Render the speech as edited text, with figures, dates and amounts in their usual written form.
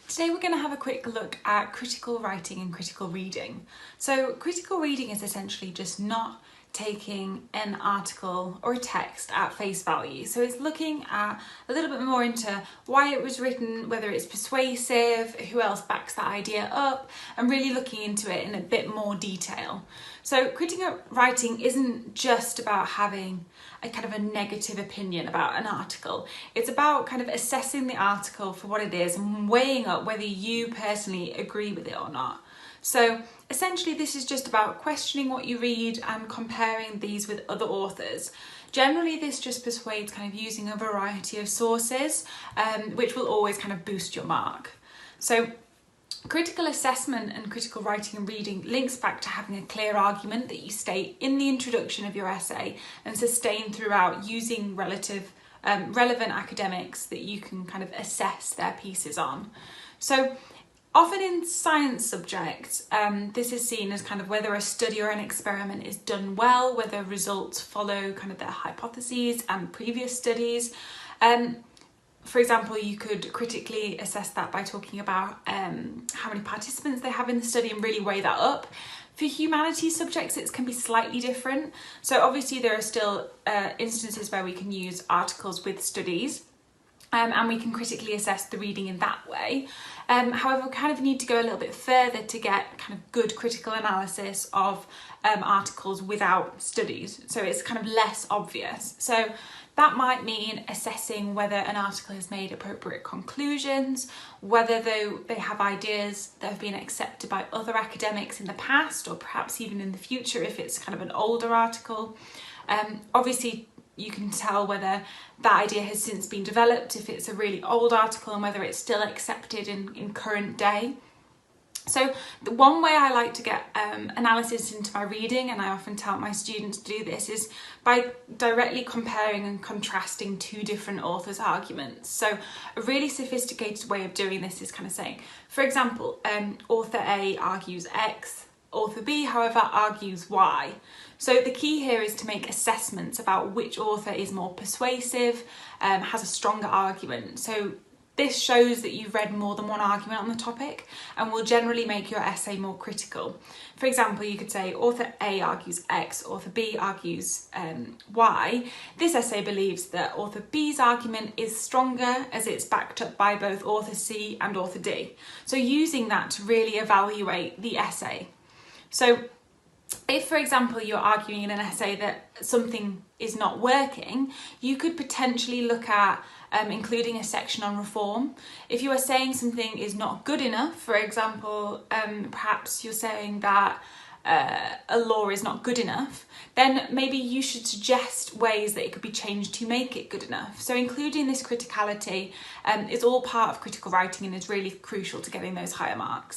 Today we're going to have a quick look at critical writing and critical reading. So critical reading is essentially just not taking an article or a text at face value. So it's looking at a little bit more into why it was written, whether it's persuasive, who else backs that idea up, and really looking into it in a bit more detail. So critical writing isn't just about having a kind of a negative opinion about an article. It's about kind of assessing the article for what it is and weighing up whether you personally agree with it or not. So essentially this is just about questioning what you read and comparing these with other authors. Generally this just persuades kind of using a variety of sources, which will always kind of boost your mark. So critical assessment and critical writing and reading links back to having a clear argument that you state in the introduction of your essay and sustain throughout using relevant academics that you can kind of assess their pieces on. So often in science subjects, this is seen as kind of whether a study or an experiment is done well, whether results follow kind of their hypotheses and previous studies. For example, you could critically assess that by talking about how many participants they have in the study and really weigh that up. For humanities subjects, it can be slightly different. So obviously there are still instances where we can use articles with studies and we can critically assess the reading in that way. However, we kind of need to go a little bit further to get kind of good critical analysis of articles without studies. So it's kind of less obvious. So that might mean assessing whether an article has made appropriate conclusions, whether they have ideas that have been accepted by other academics in the past or perhaps even in the future if it's kind of an older article. Obviously, you can tell whether that idea has since been developed if it's a really old article and whether it's still accepted in current day. So the one way I like to get analysis into my reading, and I often tell my students to do this, is by directly comparing and contrasting two different authors' arguments. So a really sophisticated way of doing this is kind of saying, for example, author A argues X, author B, however, argues Y. So the key here is to make assessments about which author is more persuasive, has a stronger argument. So this shows that you've read more than one argument on the topic and will generally make your essay more critical. For example, you could say author A argues X, author B argues Y. This essay believes that author B's argument is stronger as it's backed up by both author C and author D. So using that to really evaluate the essay. So if, for example, you're arguing in an essay that something is not working, you could potentially look at including a section on reform. If you are saying something is not good enough, for example, perhaps you're saying that a law is not good enough, then maybe you should suggest ways that it could be changed to make it good enough. So including this criticality is all part of critical writing and is really crucial to getting those higher marks.